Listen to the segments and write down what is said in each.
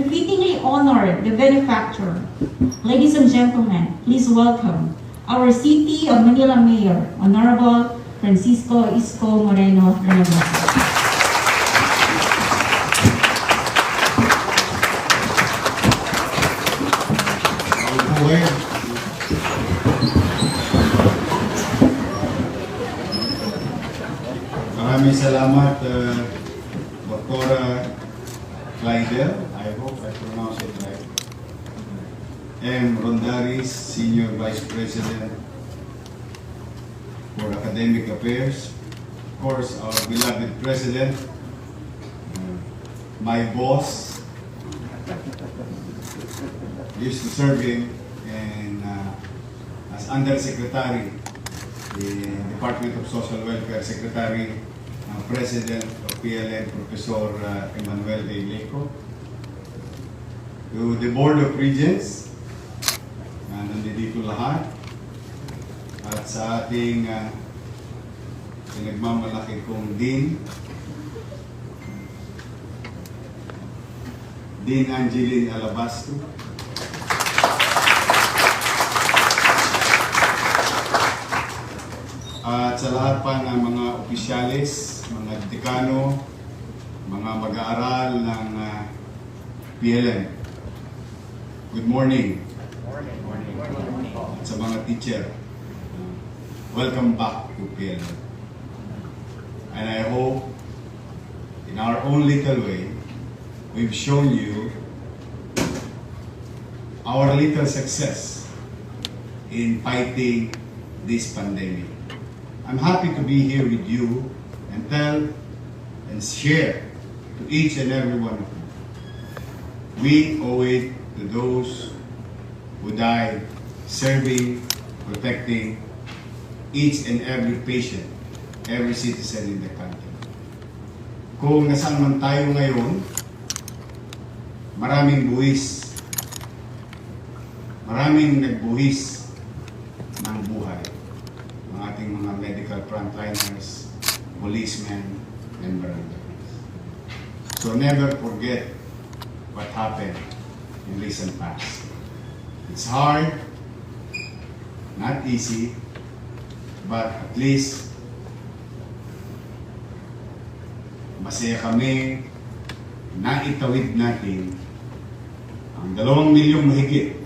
fittingly honor the benefactor. Ladies and gentlemen, please welcome our City of Manila Mayor, Honorable Isko Moreno. Maraming salamat, Dr. Clydel, I hope I pronounce it right. M. Rondaris, Senior Vice President for Academic Affairs. Of course, our beloved President, my boss, used to serve him and as Undersecretary, the Department of Social Welfare Secretary, President of PLM, Professor Emmanuel A. Leco. To the Board of Regents, nandito lahat. At sa ating pinagmamalaki kong Dean Angeline Alabastro. At sa lahat pa ng mga opisyalis, mga dekano, mga mag-aaral ng PLM. Good morning. At sa mga teacher, welcome back to PLM. And I hope, in our own little way, we've shown you our little success in fighting this pandemic. I'm happy to be here with you and tell and share to each and every one of you. We owe it to those who died serving, protecting each and every patient, every citizen in the country. Kung nasaan man tayo ngayon, maraming nagbuhis ng buhay. Ang ating mga medical frontliners, policemen, and barangays. So never forget what happened in recent past. It's hard, not easy, but at least masaya kami na itawid natin ang 2 milyong mahigit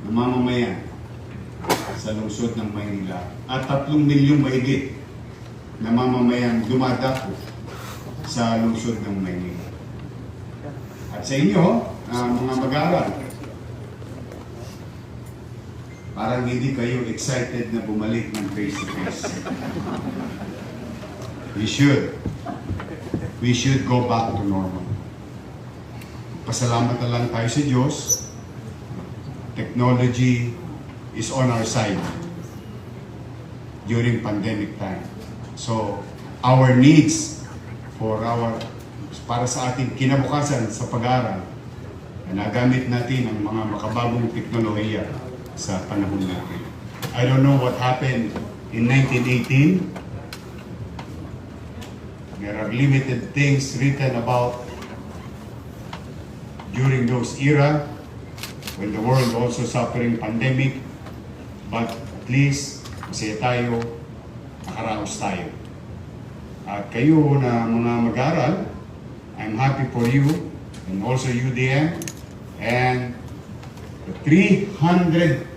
na mamamayan sa lungsod ng Maynila at 3 milyong mahigit na mamamayang dumadako sa lungsod ng Maynila. At sa inyo, mga mag-aaral, parang hindi kayo excited na bumalik ng face-to-face. We should go back to normal. Pasalamat na lang tayo sa Diyos. Technology is on our side during pandemic time. So, our needs para sa ating kinabukasan sa pag-aaral, nagamit natin ang mga makabagong teknolohiya sa panahon natin. I don't know what happened in 1918. There are limited things written about during those era when the world also suffering pandemic. But at least, masaya tayo, nakaraos tayo. At kayo na mga mag-aaral, I'm happy for you, and also UDM, and the 300,000,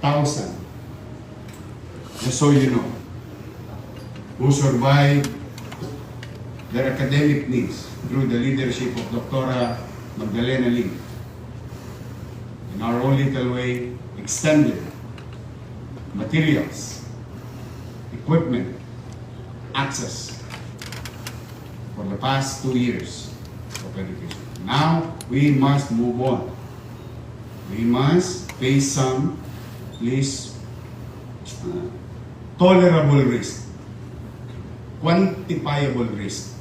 just so you know, who survived their academic needs through the leadership of Dr. Magdalena Lee. In our own little way, extended materials, equipment, access for the past 2 years of education. Now, we must move on. We must face some, at least, tolerable risk, quantifiable risk,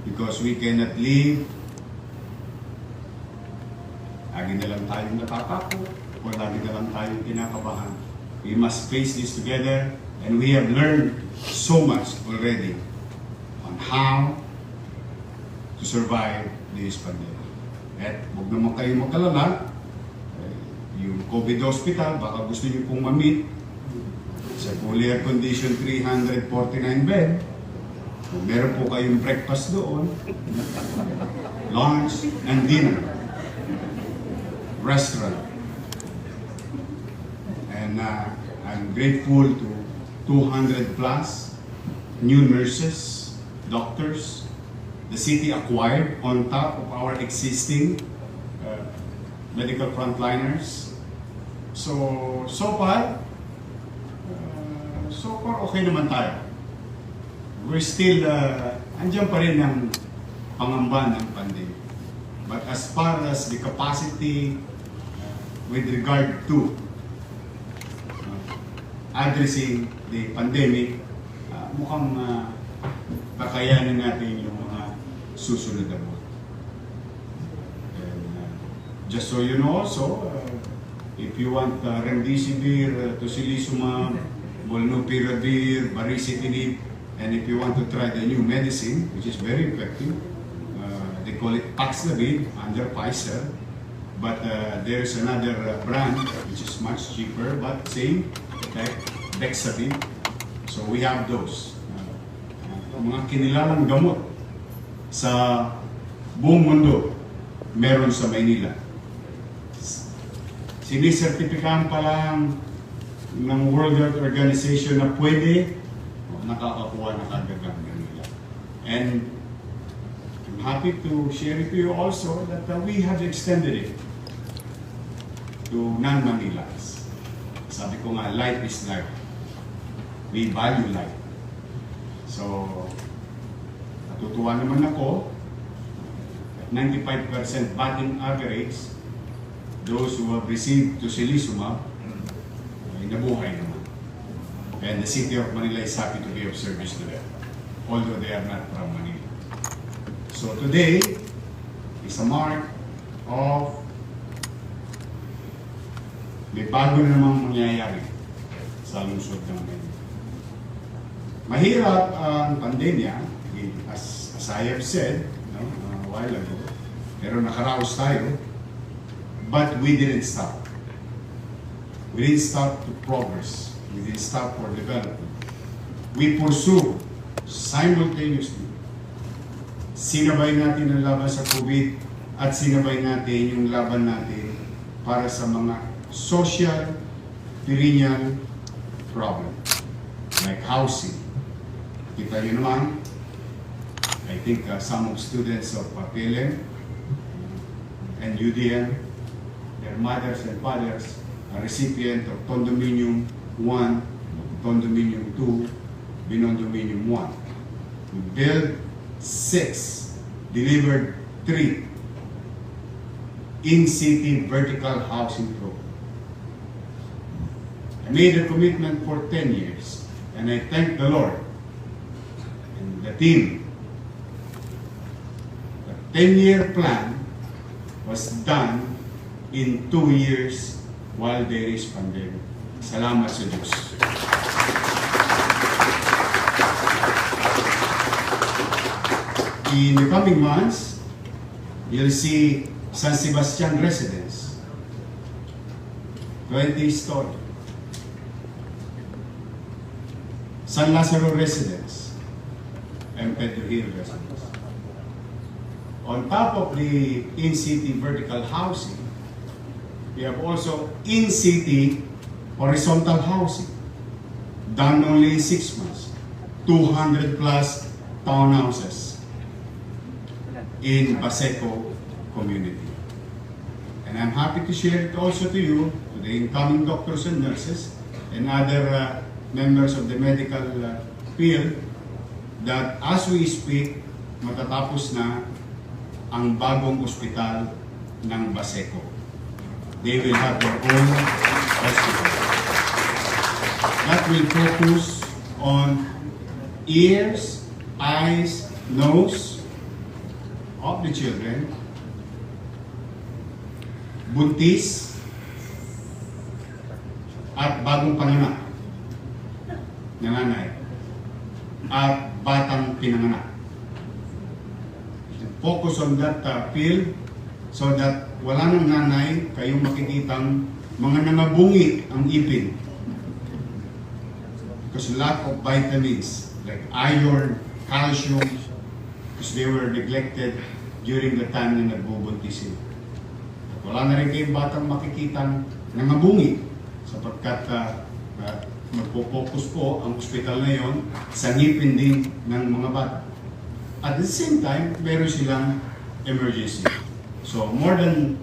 because we cannot live lagi na lang tayong natatakot o lagi na lang tayong kinakabahan. We must face this together, and we have learned so much already on how to survive this pandemic. At huwag naman kayo magkalala, yung COVID hospital, baka gusto niyo pong ma-meet sa fully air condition 349 bed. Kung meron po kayong breakfast doon, lunch and dinner, restaurant. And I'm grateful to 200 plus new nurses, doctors, the city acquired on top of our existing medical frontliners. So far okay naman tayo. We're still, andyan pa rin ang pangamba ng pandemic. But as far as the capacity with regard to addressing the pandemic, mukhang kakayanin natin yung mga susunod na buwan. Just so you know also, if you want remdesivir, tocilizumab, molnupiravir, baricitinib, and if you want to try the new medicine, which is very effective, they call it Paxlovid under Pfizer, but there's another brand which is much cheaper, but same, like Bexavid. So we have those. Mga kinilalang gamot sa buong mundo, meron sa Maynila. Sinisertipikahan pa lang ng World Health Organization na pwede, nakakakuha na kagad ang Manila. And I'm happy to share it to you also that we have extended it to non-Manilas. Sabi ko nga, life is life. We value life. So, natutuwa naman ako, at 95% batting average, those who have received tocilizumab, ay nabuhay naman. And the city of Manila is happy to be of service to them, although they are not from Manila. So today is a mark of may bago na namang mangyayari sa lungsod ng Manila. Mahirap ang pandemya, as I have said a while ago, pero nakaraos tayo, but we didn't stop. We didn't stop to progress. We didn't stop for development. We pursue simultaneously. Sinabay natin ang laban sa COVID at sinabay natin yung laban natin para sa mga social, perennial problem like housing. Kita nyo naman, I think some of students of PLM and UDM, their mothers and fathers are recipient of condominium 1, condominium 2, binondominium 1. We built 6, delivered 3 in-city vertical housing program. I made a commitment for 10 years, and I thank the Lord and the team. The 10-year plan was done in 2 years while there is pandemic. Salamat sa Diyos. In the coming months, you'll see San Sebastian residence, 20-story. San Lazaro residence, and Pedro Hill residence. On top of the in-city vertical housing, we have also in-city horizontal housing, done only in 6 months, 200 plus townhouses in Baseco community. And I'm happy to share it also to you, to the incoming doctors and nurses, and other members of the medical field, that as we speak, matatapos na ang bagong ospital ng Baseco. They will have their own hospital. That will focus on ears, eyes, nose of the children, buntis, at bagong panganak ng nanay, at batang pinanganak. Focus on that field so that wala ng nanay kayong makikitang mga nangabungi ang ipin. Because lack of vitamins like iron, calcium, because they were neglected during the time na nagbubuntis sila. At wala na rin kayong batang makikitang nangabungi sapagkat magpo-focus po ang ospital na yon sa ngipin din ng mga bata. At the same time, meron silang emergency. So more than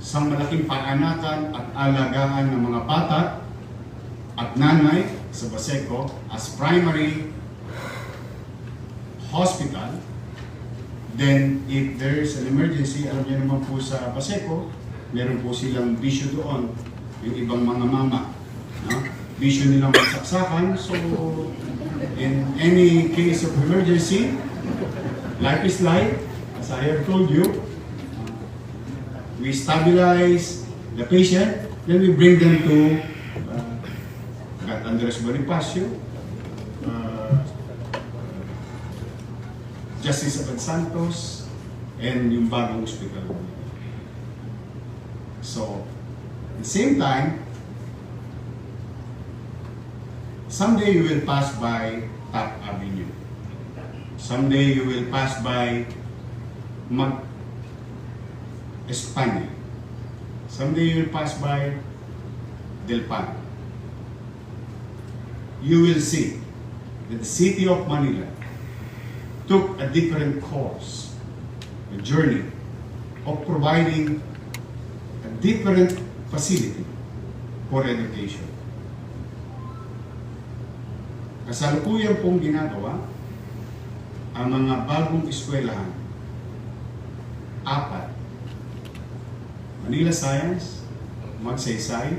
isang malaking paanakan at alagaan ng mga bata at nanay sa Baseco as primary hospital. Then, if there is an emergency, alam niyo naman po sa Baseco, meron po silang bisyo doon, yung ibang mga mama. No? Bisyo nilang magsaksakan. So, in any case of emergency, life is life, as I have told you. We stabilize the patient, then we bring them to Andres Bonifacio, Justice Abad Santos, and yung bagong hospital. So, at the same time, someday you will pass by Top Avenue. Someday you will pass by Espanya. Someday you will pass by Del Pan. You will see that the city of Manila took a different course, a journey of providing a different facility for education. Kasalukuyan pong ginagawa ang mga bagong eskwelahan, 4. Manila Science, Magsaysay,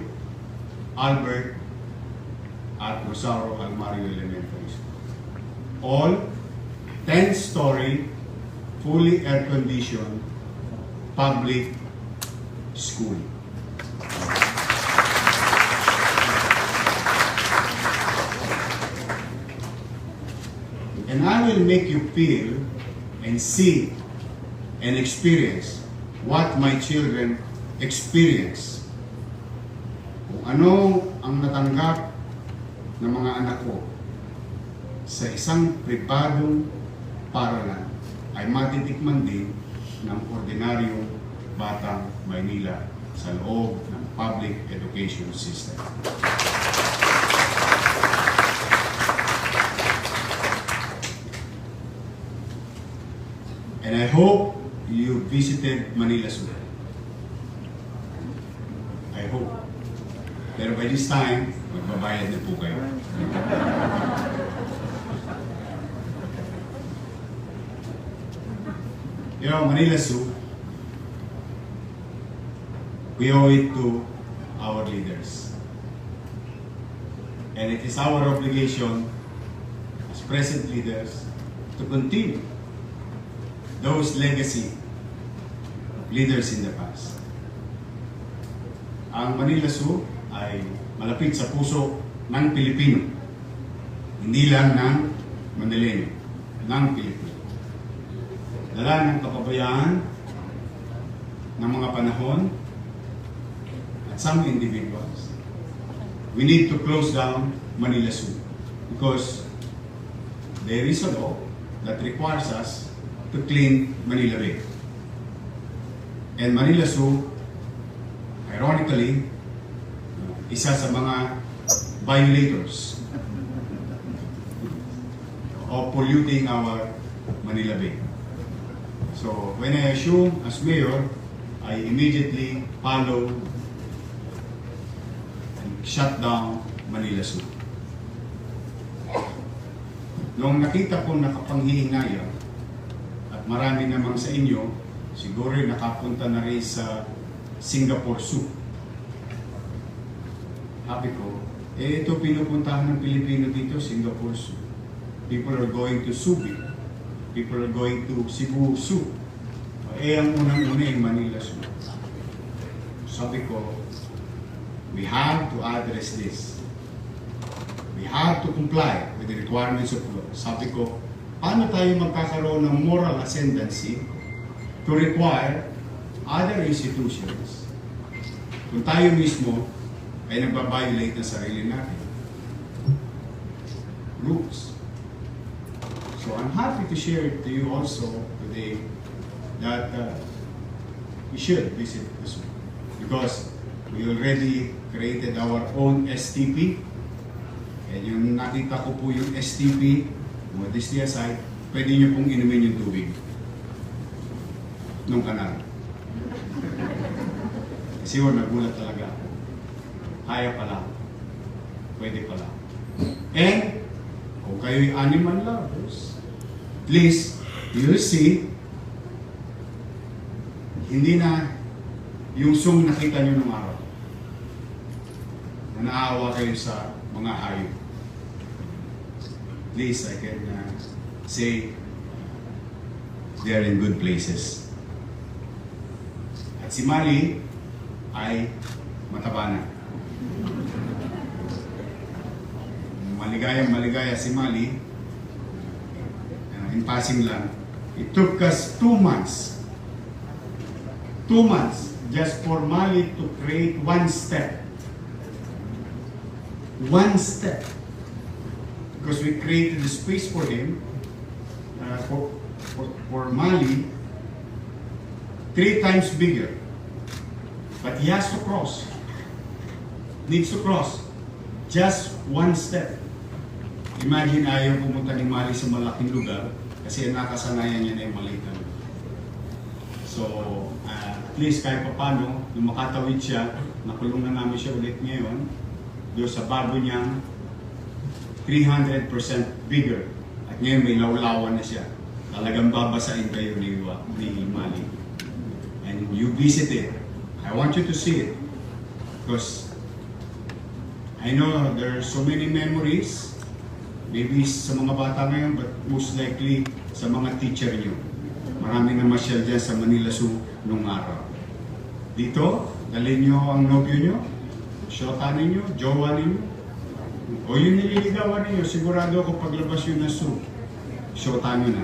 Albert, at Rosario Almario Elementary School. All 10-story, fully air-conditioned public school. And I will make you feel and see and experience what my children experience. Kung ano ang natanggap ng mga anak ko sa isang pribadong paaralan ay matitikman din ng ordinaryong batang Maynila sa loob ng public education system. And I hope you visited Manila Zoo. I hope. Pero by this time, magbabayad na po kayo. You know, Manila Zoo, we owe it to our leaders. And it is our obligation as present leaders to continue those legacy leaders in the past. Ang Manila Zoo ay malapit sa puso ng Pilipino. Hindi lang ng Manileño, ng Pilipino. Dala ng kapabayaan ng mga panahon at some individuals, we need to close down Manila Zoo because there is a law that requires us to clean Manila Bay. And Manila Zoo, ironically, isa sa mga violators of polluting our Manila Bay. So when I assume as mayor, I immediately follow and shut down Manila Zoo. Nung nakita ko nakapanghihinayang at marami naman sa inyo, siguro nakapunta na rin sa Singapore Zoo. Sabi ko, ito pinupuntahan ng Pilipino dito, Singapore Zoo. People are going to Subic. People are going to Cebu Zoo. Ang unang-una yung Manila Zoo. Sabi ko, we have to address this. We have to comply with the requirements of law. Sabi ko, paano tayo magkakaroon ng moral ascendancy to require other institutions, kung tayo mismo ay nagbabiolate ng sarili natin rules. So I'm happy to share to you also today that we should visit the zoo because we already created our own STP, and yung nakita ko po yung STP, modesty aside, pwede nyo pong inumin yung tubig nung kanal. Kasi nagulat talaga. Kaya pala. Pwede pala. And, kung kayo'y animal lovers, at least, you'll see, hindi na yung sung nakita nyo nung araw. Na naawa kayo sa mga hayop. At least, I can say, they're in good places. At si Mali ay mataba na. Maligaya si Mali. In passing lang, it took us 2 months. 2 months just for Mali to create one step. One step. Because we created the space for him, for Mali, 3 times bigger. But he has to cross. Needs to cross. Just one step. Imagine ayaw pumunta ni Mali sa malaking lugar kasi nakasanayan niya na yung maliit na lugar. So, at least kahit papano, nung makatawid siya, nakulong na namin siya ulit ngayon, doon sa bago niyang 300% bigger. At ngayon may lawlawan na siya. Talagang babasain kayo ni Mali. And you visit it. I want you to see it. Because I know there are so many memories. Maybe sa mga bata ngayon, but most likely sa mga teacher nyo. Marami na masyal dyan sa Manila Zoo nung araw. Dito, dalhin nyo ang nobyo nyo, shota ninyo, jowa ninyo, o yung nililigawan ninyo, sigurado ako paglabas yun na zoo, shota nyo na.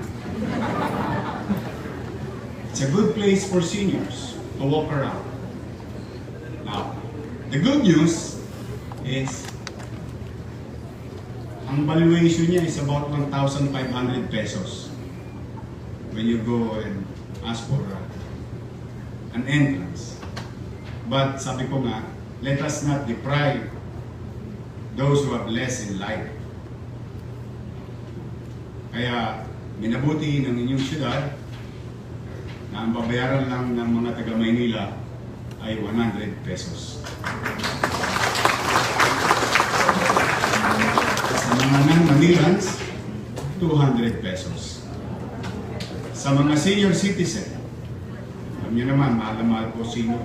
It's a good place for seniors to walk around. Now, the good news is ang valuation niya is about 1,500 pesos when you go and ask for an entrance. But sabi ko nga, let us not deprive those who have less in life. Kaya minabuti ng inyong syudad na ang babayaran lang ng mga taga Maynila ay 100 pesos. Sa mga non-Manilans, 200 pesos. Sa mga senior citizen, alam nyo naman, mahal po senior,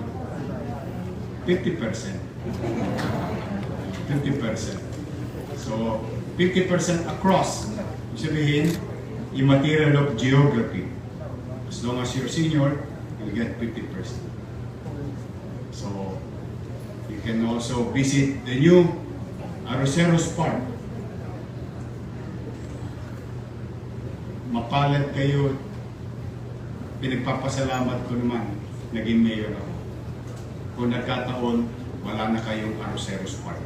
50%. 50%. So, 50% across. Ibig sabihin, yung material of geography. As long as you're senior, you'll get 50%. So, you can also visit the new Arroceros Park. Mapalad kayo, pinagpapasalamat ko naman, naging mayor ako. Kung nagkataon, wala na kayong Arroceros Park.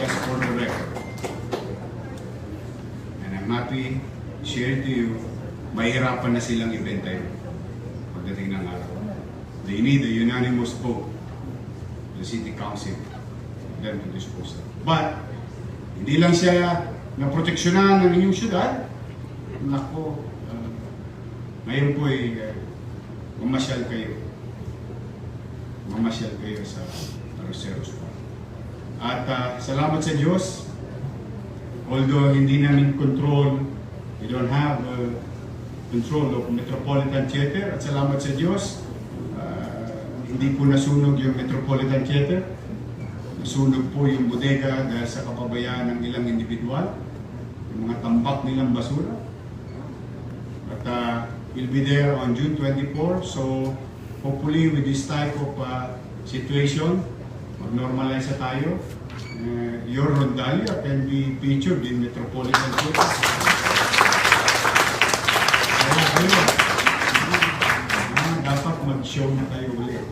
Just for the record. And I'm happy to share to you, mahirapan na silang ibenta yun pagdating ng araw. They need a unanimous vote of the City Council for them to dispose of. But, hindi lang siya naproteksyonan ng inyong syudad. Nako, ngayon po ay mamasyal kayo. Mamasyal kayo sa Arroceros Park. At salamat sa Diyos. Although hindi namin control, we don't have control of Metropolitan Theater. At salamat sa Diyos, hindi po nasunog yung Metropolitan Theater. Nasunog po yung bodega dahil sa kapabayaan ng ilang individual, yung mga tambak nilang basura. At we'll be there on June 24, so hopefully with this type of situation, mag-normalize na tayo. Your Rondalia can be featured in Metropolitan Theater. mag-show na kayo ulit.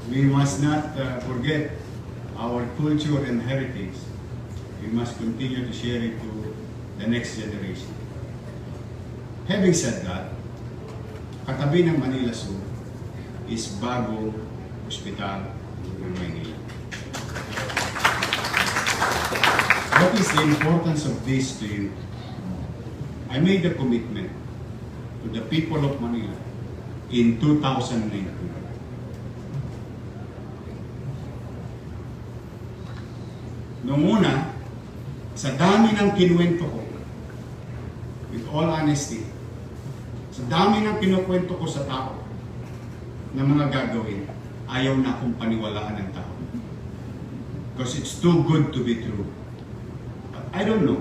We must not forget our culture and heritage. We must continue to share it to the next generation. Having said that, katabi ng Manila Zoo is bagong ospital ng Maynila. What is the importance of this to you? I made a commitment to the people of Manila in 2019. Noong una, sa dami ng kinuwento ko, with all honesty, sa dami ng kinukwento ko sa tao na mga gagawin, ayaw na akong paniwalaan ng tao. Because it's too good to be true. But I don't know.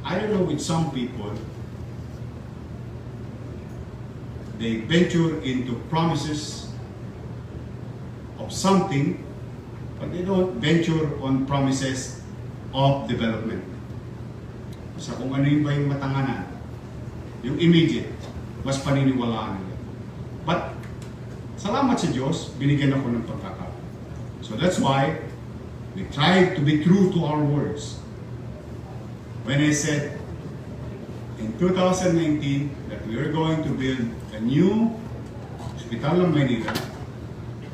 I don't know with some people, they venture into promises of something, but they don't venture on promises of development. Sa kung ano yung ba yung matanganan, yung immediate, mas paniniwalaan nila. But, salamat sa Diyos, binigyan ako ng pagkakataon. So that's why, we try to be true to our words. When I said, in 2019, that we are going to build a new hospital of Maynila,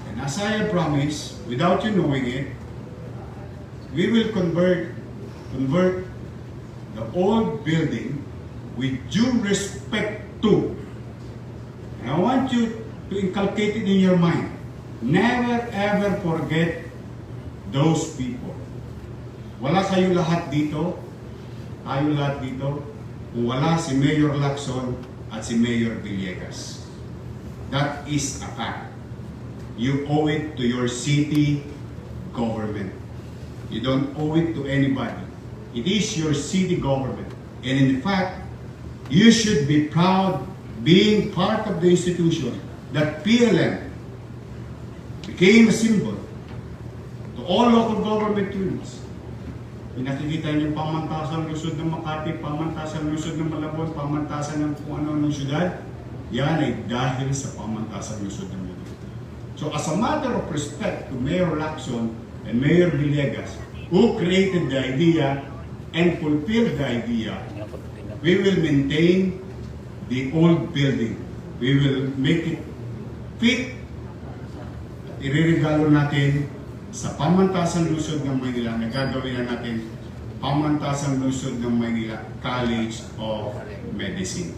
and as I have promised, without you knowing it, we will convert the old building with due respect to. And I want you to inculcate it in your mind. Never ever forget those people. Wala kayo lahat dito, tayo lahat dito, kung wala si Mayor Lacson at si Mayor Villegas. That is a fact. You owe it to your city government. You don't owe it to anybody. It is your city government. And in fact, you should be proud being part of the institution that PLM became a symbol to all local government units. Pinakikita niyo pamantasan ng lungsod ng Makati, pamantasan ng lungsod ng Malabon, pamantasan ng kung ano ng syudad, yan ay dahil sa pamantasan ng lungsod ng Malabon. So as a matter of respect to Mayor Lacson and Mayor Villegas, who created the idea and fulfilled the idea, we will maintain the old building. We will make it fit. Iririgalo natin sa pamantasan lungsod ng Maynila na gagawin na natin pamantasan lungsod ng Maynila College of Medicine.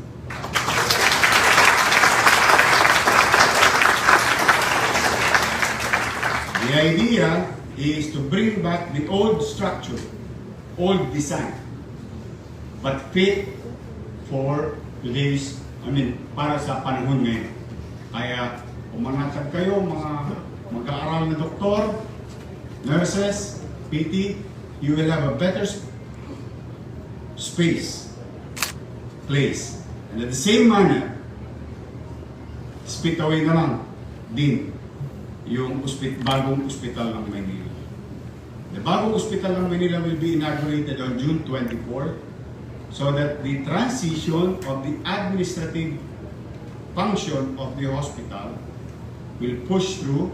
The idea is to bring back the old structure, old design, but fit for today's, para sa panahon ngayon. Kaya, umanatag kayo, mga mag-aaral na doktor, nurses, PT, you will have a better space, place. And at the same manner, spit away na lang din yung bagong ospital ng Maynila. The bagong ospital ng Maynila will be inaugurated on June 24, so that the transition of the administrative function of the hospital will push through,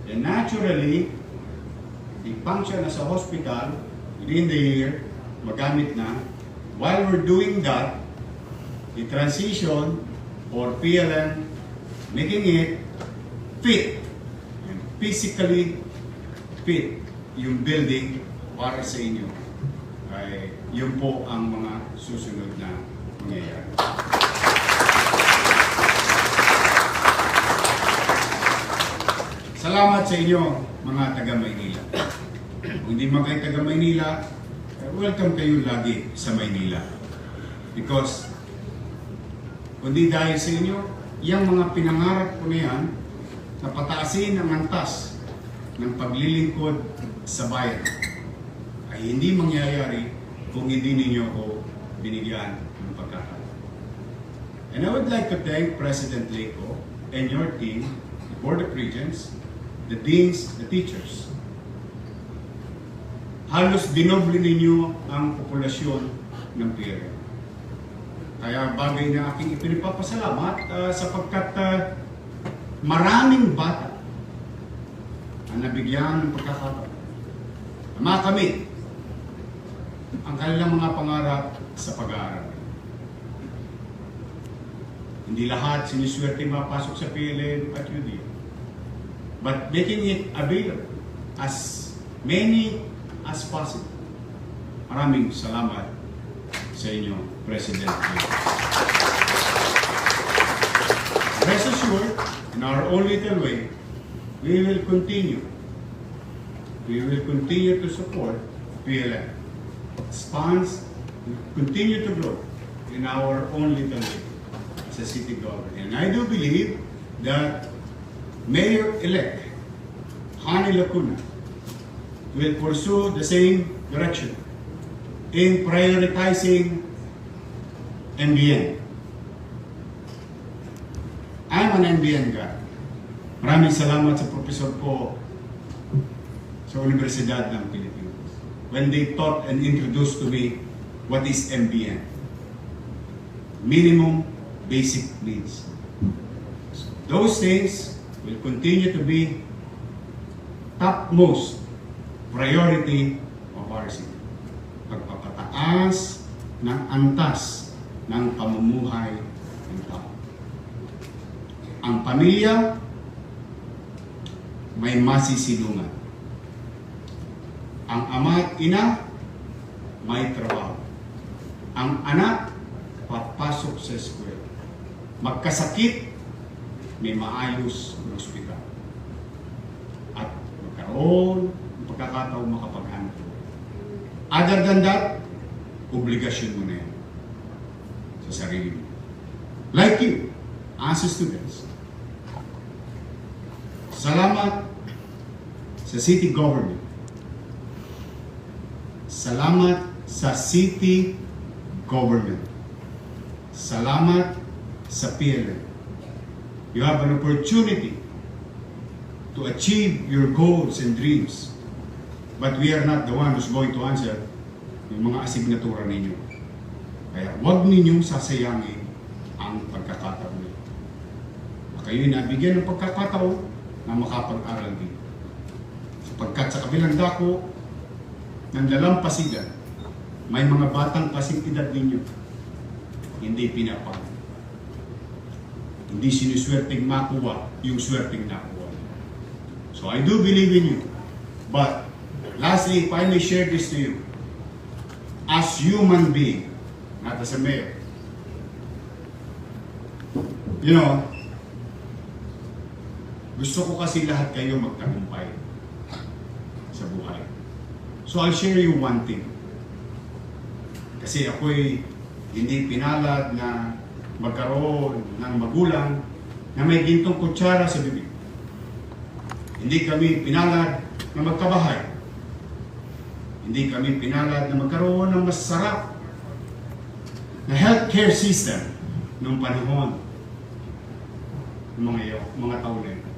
and naturally, the function as a hospital within the year, magamit na. While we're doing that, the transition or PLM, making it fit, physically fit yung building para sa inyo, ay yun po ang mga susunod na mangyayari. Salamat sa inyo, mga taga-Maynila. Kung hindi man kayo taga-Maynila, welcome kayo lagi sa Maynila. Because, kundi dahil sa inyo, yung mga pinangarap ko na yan, na pataasin ang antas ng paglilingkod sa bayan, ay hindi mangyayari kung hindi ninyo ako binigyan ng pagkakataon. And I would like to thank President Leco and your team, the Board of Regents, the deans, the teachers. Halos dinoble ninyo ang populasyon ng PLM. Kaya bagay na aking ipinipapasalamat sapagkat maraming bata ang nabigyan ng pagkakataon na makamit ang kanilang mga pangarap sa pag-aaral. Hindi lahat siniswerte mapasok sa PLM at UD, but making it available as many as possible. Maraming salamat sa inyo, President. Rest assured, in our own little way, we will continue to support PLM. Funds will continue to grow in our own little way as a city government. And I do believe that Mayor-elect Hani Lacuna will pursue the same direction in prioritizing NBN. I'm an NBN guy. Maraming salamat sa professor ko sa Universidad ng Pilipinas when they taught and introduced to me what is NBN. Minimum basic needs. Those things will continue to be topmost priority of our city. Pagpapataas ng antas ng pamumuhay ng tao. Ang pamilya may masisilungan. Ang ama at ina may trabaho. Ang anak papasok sa eskwela. Magkasakit, may maayos na ospital. At magkaroon ng pagkakataon makapaghanap. Other than that, obligasyon mo na yan sa sarili mo. Like you, as students, salamat sa city government. Salamat sa city government. Salamat sa PLM. You have an opportunity to achieve your goals and dreams. But we are not the one who's going to answer yung mga asignatura ninyo. Kaya huwag ninyong sasayangin ang pagkakataon nyo. Kayo'y nabigyan ng pagkakataon na makapag-aral din. Sapagkat sa kabilang dako ng dalampasigan, may mga batang kasing edad ninyo hindi pinapag. Hindi sinuswerteng makuha yung swerteng nakuha. So I do believe in you. But lastly, if I may share this to you, as human being, not as a mayor, you know, gusto ko kasi lahat kayo magtagumpay sa buhay. So I'll share you one thing. Kasi ako'y hindi pinalad na magkaroon ng magulang na may gintong kutsara sa bibig. Hindi kami pinalad na magkabahay. Hindi kami pinalad na magkaroon ng masarap na healthcare system noong panahon ng mga taon na ito.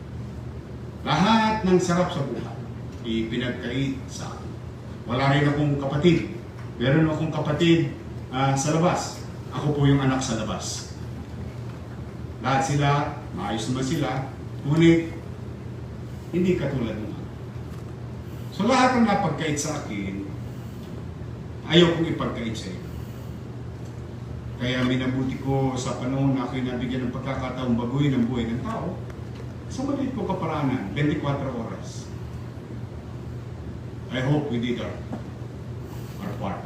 Lahat ng sarap sa buhay ipinagkait sa akin. Wala rin akong kapatid. Meron akong kapatid sa labas. Ako po yung anak sa labas. Lahat sila, maayos naman sila, ngunit hindi katulad mo. So lahat ng napagkait sa akin, ayaw kong ipagkait sa iyo. Kaya minabuti ko sa panahon na ako'y nabigyan ng pagkakataong baguhin ang buhay ng tao, sa maliit ko kaparanan, 24 oras. I hope we did our part.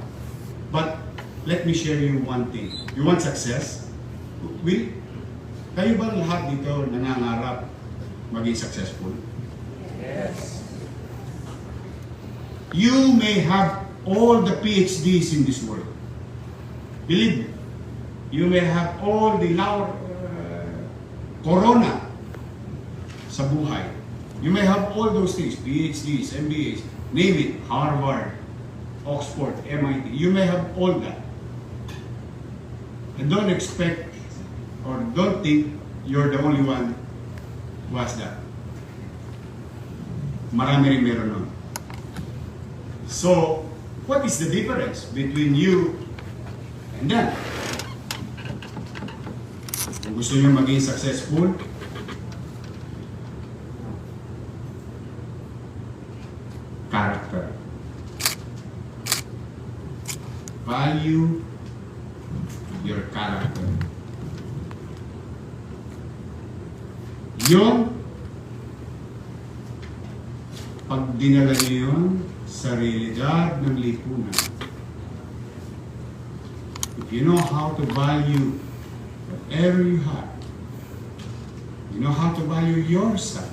But let me share you one thing. You want success? Kayo ba lahat dito nangangarap maging successful? Yes. You may have all the PhDs in this world. Believe me. You may have all the corona sa buhay. You may have all those things, PhDs, MBAs, name it, Harvard, Oxford, MIT. You may have all that. And don't expect or don't think you're the only one who has that. Marami rin meron nun. So, what is the difference between you and them? Kung gusto nyo maging successful, value your character. Yun, pag dinala niyo yun sa realidad ng lipunan, if you know how to value whatever you have, you know how to value yourself,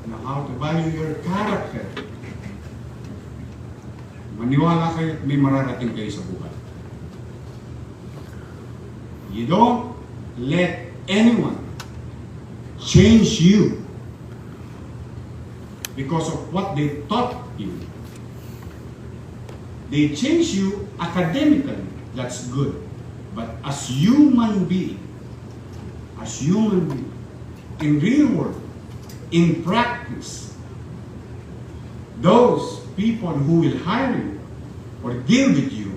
you know how to value your character, maniwala kayo at may mararating kayo sa buhay. You don't let anyone change you because of what they taught you. They change you academically, that's good. But as human being, in real world, in practice, those people who will hire you or deal with you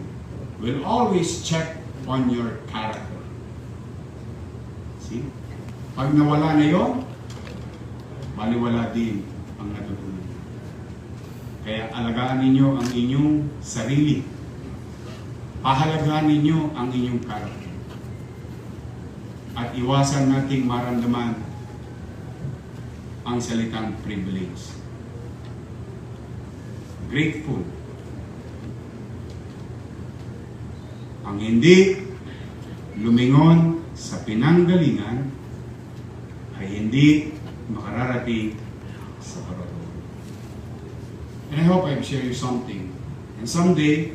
will always check on your character. See? Pag nawala na yun, baliwala din ang natutunan. Kaya alagaan ninyo ang inyong sarili. Pahalagaan ninyo ang inyong character. At iwasan nating maramdaman ang salitang privilege. Grateful. Ang hindi lumingon sa pinanggalingan ay hindi makararating sa karunungan. And I hope I've shared you something. And someday,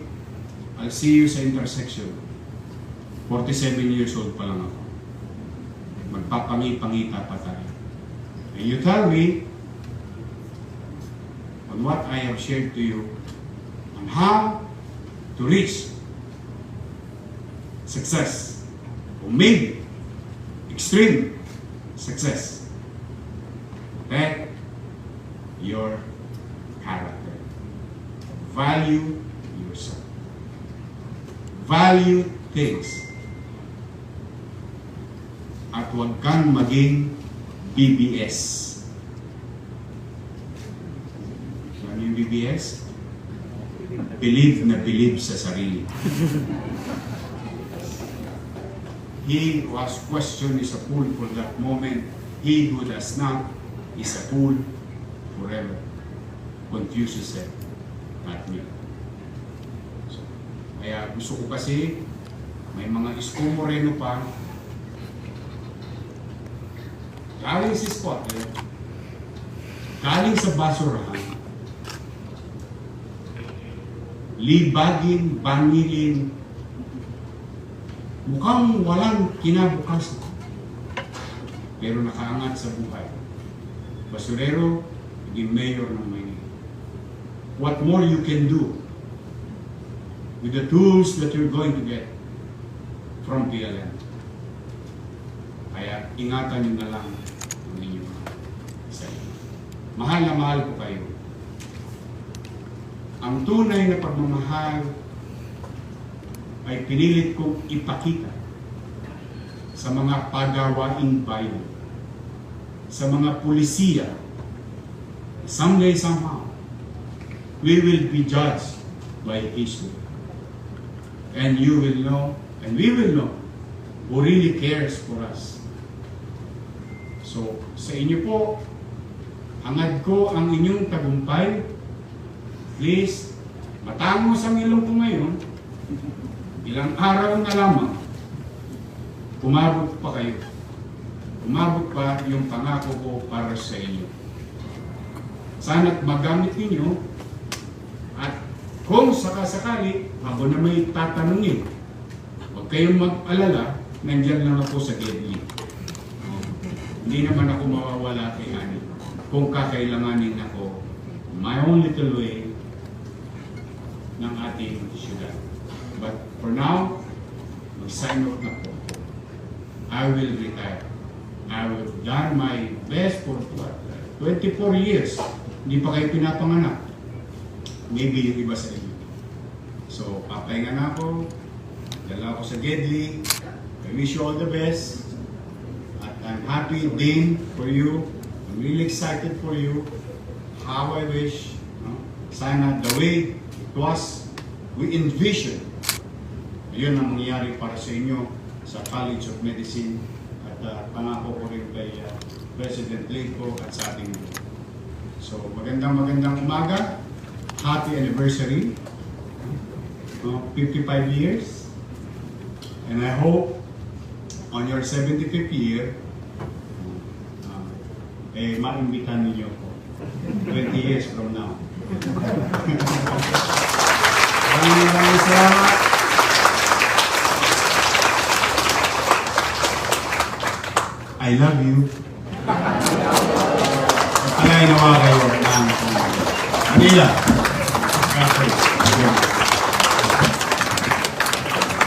I'll see you sa intersection. 47 years old pa lang ako. Magpapangi-pangita pa tayo. And you tell me on what I have shared to you on how to reach success, or maybe extreme success. Protect your character. Value yourself. Value things. At huwag kang maging BBS. Ano yung BBS? Believe na believe sa sarili. He who has questioned is a fool for that moment. He who does not is a fool forever. Confucius said, not me. So, kaya gusto ko kasi, may mga Isko Moreno pa, galing sa Scotland, galing sa basurahan, libagin, bangilin, mukhang walang kinabukasan, pero nakaangat sa buhay. Basurero, naging mayor ng Maynila. What more you can do with the tools that you're going to get from PLM? Kaya ingatan nyo na lang ang inyong sarili. Mahal na mahal ko kayo. Ang tunay na pagmamahal ay pinilit kong ipakita sa mga pagawaing bayan, sa mga pulisiya. Someday, somehow, we will be judged by history. And you will know, and we will know, who really cares for us. So, sa inyo po, hangad ko ang inyong tagumpay. Please, matangos ang ilong ko ngayon. Ilang araw na lamang, umabot pa kayo. Umabot pa yung pangako ko para sa inyo. Sana't magamit ninyo at kung sakasakali, ako na may tatanungin, huwag kayong mag-alala, nandyan lang ako sa gilid. Hindi naman ako mawawala kay Ani. Kung kakailanganin ako, my own little way ng ating syudad. But for now, mag-sign out na po. I will retire. I will done my best for 24 years. Hindi pa kayo pinapanganak. Maybe yung iba sa inyo. So, papahinga na ako. Dala ako sa Gedli. I wish you all the best. At I'm happy din for you. I'm really excited for you. How I wish, sana the way it was, we envision Yun ang mangyayari para sa inyo sa College of Medicine at pangako ko rin kay President Leco at sa ating group. So magandang umaga. Happy anniversary. 55 years. And I hope on your 75th year, maimbitan ninyo ko 20 years from now. Maraming salamat. I love you. At pagay nawa kayo ng Manila. Nakakaiyak.